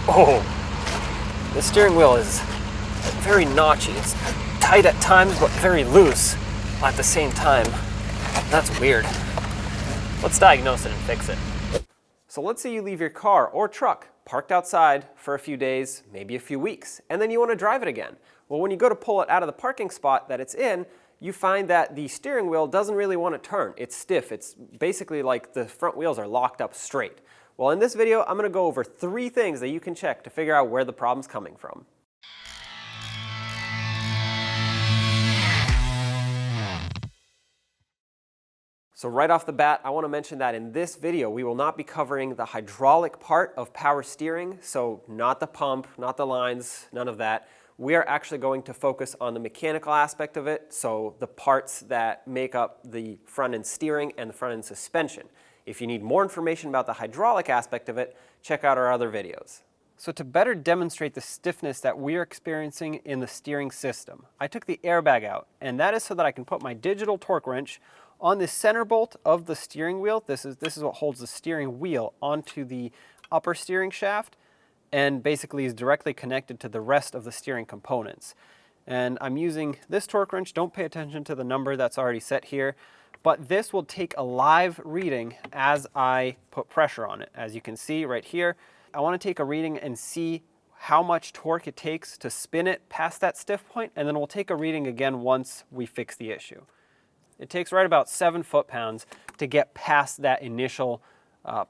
Oh, the steering wheel is very notchy. It's tight at times, but very loose at the same time. That's weird. Let's diagnose it and fix it. So let's say you leave your car or truck parked outside for a few days, maybe a few weeks, and then you want to drive it again. Well, when you go to pull it out of the parking spot that it's in, you find that the steering wheel doesn't really want to turn. It's stiff. It's basically like the front wheels are locked up straight. Well, in this video, I'm going to go over 3 things that you can check to figure out where the problem's coming from. So right off the bat, I want to mention that in this video, we will not be covering the hydraulic part of power steering, so not the pump, not the lines, none of that. We are actually going to focus on the mechanical aspect of it, so the parts that make up the front end steering and the front end suspension. If you need more information about the hydraulic aspect of it, check out our other videos. So to better demonstrate the stiffness that we're experiencing in the steering system, I took the airbag out, and that is so that I can put my digital torque wrench on the center bolt of the steering wheel. This is what holds the steering wheel onto the upper steering shaft and basically is directly connected to the rest of the steering components. And I'm using this torque wrench. Don't pay attention to the number that's already set here, but this will take a live reading as I put pressure on it. As you can see right here, I want to take a reading and see how much torque it takes to spin it past that stiff point, and then we'll take a reading again once we fix the issue. It takes right about 7 foot-pounds to get past that initial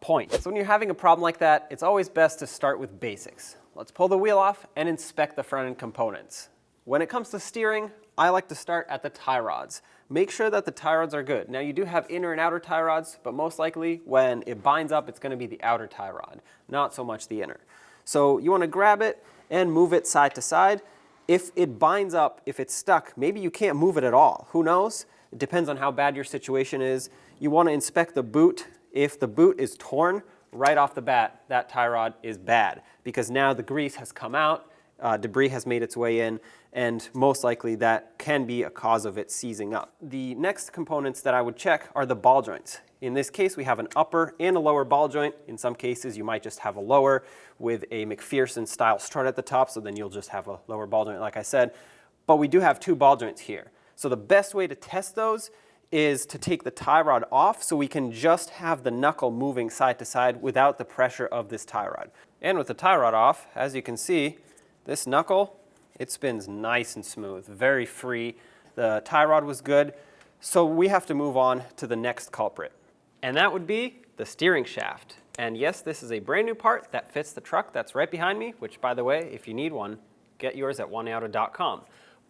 point. So when you're having a problem like that, it's always best to start with basics. Let's pull the wheel off and inspect the front end components. When it comes to steering, I like to start at the tie rods. Make sure that the tie rods are good. Now you do have inner and outer tie rods, but most likely when it binds up, it's going to be the outer tie rod, not so much the inner. So you want to grab it and move it side to side. If it binds up, if it's stuck, maybe you can't move it at all. Who knows? It depends on how bad your situation is. You want to inspect the boot. If the boot is torn right off the bat, that tie rod is bad because now the grease has come out, debris has made its way in, and most likely that can be a cause of it seizing up. The next components that I would check are the ball joints. In this case, we have an upper and a lower ball joint. In some cases, you might just have a lower with a McPherson style strut at the top, so then you'll just have a lower ball joint, like I said. But we do have 2 ball joints here. So the best way to test those is to take the tie rod off so we can just have the knuckle moving side to side without the pressure of this tie rod. And with the tie rod off, as you can see, this knuckle, it spins nice and smooth, very free. The tie rod was good, so we have to move on to the next culprit. And that would be the steering shaft. And yes, this is a brand new part that fits the truck that's right behind me, which by the way, if you need one, get yours at oneauto.com.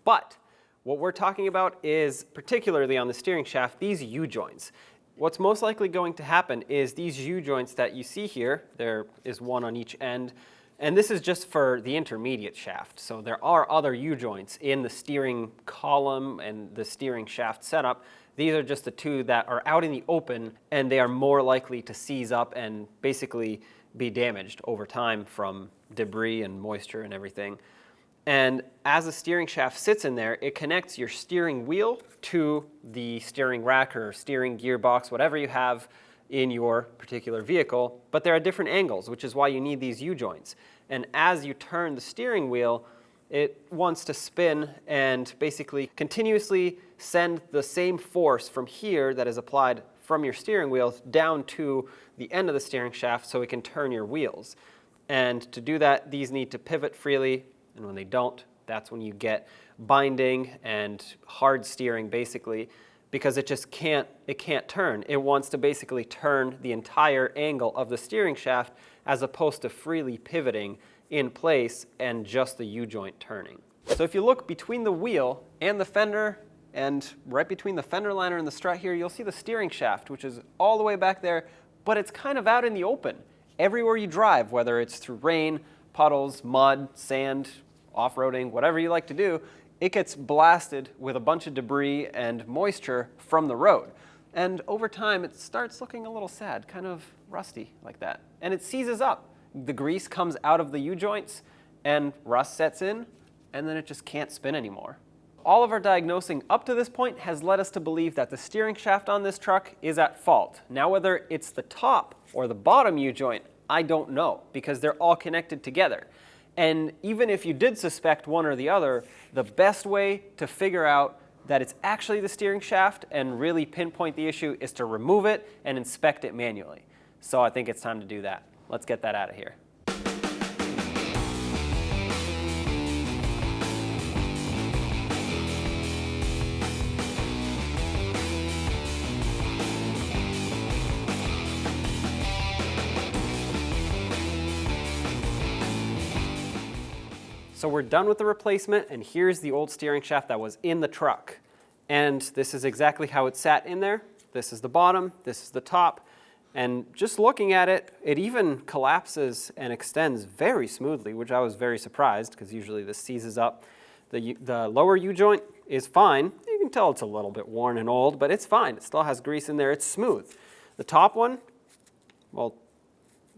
But what we're talking about is, particularly on the steering shaft, these U-joints. What's most likely going to happen is these U-joints that you see here, there is one on each end, and this is just for the intermediate shaft. So there are other U-joints in the steering column and the steering shaft setup. These are just the 2 that are out in the open, and they are more likely to seize up and basically be damaged over time from debris and moisture and everything. And as the steering shaft sits in there, it connects your steering wheel to the steering rack or steering gearbox, whatever you have in your particular vehicle. But there are different angles, which is why you need these U-joints. And as you turn the steering wheel, it wants to spin and basically continuously send the same force from here that is applied from your steering wheel down to the end of the steering shaft so it can turn your wheels. And to do that, these need to pivot freely. And when they don't, that's when you get binding and hard steering basically, because it just can't turn. It wants to basically turn the entire angle of the steering shaft as opposed to freely pivoting in place and just the U-joint turning. So if you look between the wheel and the fender and right between the fender liner and the strut here, you'll see the steering shaft, which is all the way back there, but it's kind of out in the open. Everywhere you drive, whether it's through rain, puddles, mud, sand, off-roading, whatever you like to do, it gets blasted with a bunch of debris and moisture from the road. And over time, it starts looking a little sad, kind of rusty like that. And it seizes up. The grease comes out of the U-joints and rust sets in, and then it just can't spin anymore. All of our diagnosing up to this point has led us to believe that the steering shaft on this truck is at fault. Now, whether it's the top or the bottom U-joint, I don't know, because they're all connected together. And even if you did suspect one or the other, the best way to figure out that it's actually the steering shaft and really pinpoint the issue is to remove it and inspect it manually. So I think it's time to do that. Let's get that out of here. So we're done with the replacement, and here's the old steering shaft that was in the truck. And this is exactly how it sat in there. This is the bottom, this is the top. And just looking at it, it even collapses and extends very smoothly, which I was very surprised, because usually this seizes up. The lower U-joint is fine. You can tell it's a little bit worn and old, but it's fine. It still has grease in there. It's smooth. The top one, well,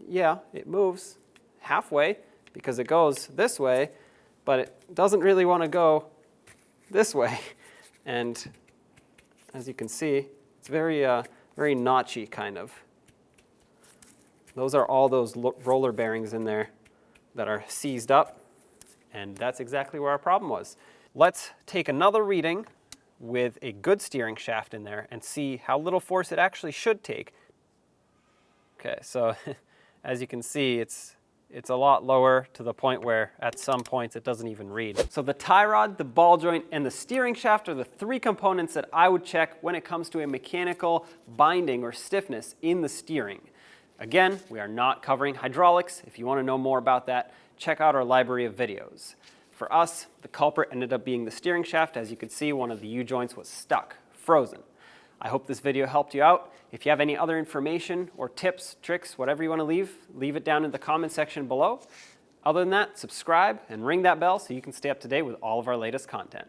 yeah, it moves halfway because it goes this way, but it doesn't really want to go this way. And as you can see, it's very notchy kind of. Those are all those roller bearings in there that are seized up, and that's exactly where our problem was. Let's take another reading with a good steering shaft in there and see how little force it actually should take. Okay, so as you can see, it's a lot lower, to the point where at some points it doesn't even read. So the tie rod, the ball joint, and the steering shaft are the three components that I would check when it comes to a mechanical binding or stiffness in the steering. Again, we are not covering hydraulics. If you want to know more about that, check out our library of videos. For us, the culprit ended up being the steering shaft. As you can see, one of the U-joints was stuck, frozen. I hope this video helped you out. If you have any other information or tips, tricks, whatever you want to leave it down in the comment section below. Other than that, subscribe and ring that bell so you can stay up to date with all of our latest content.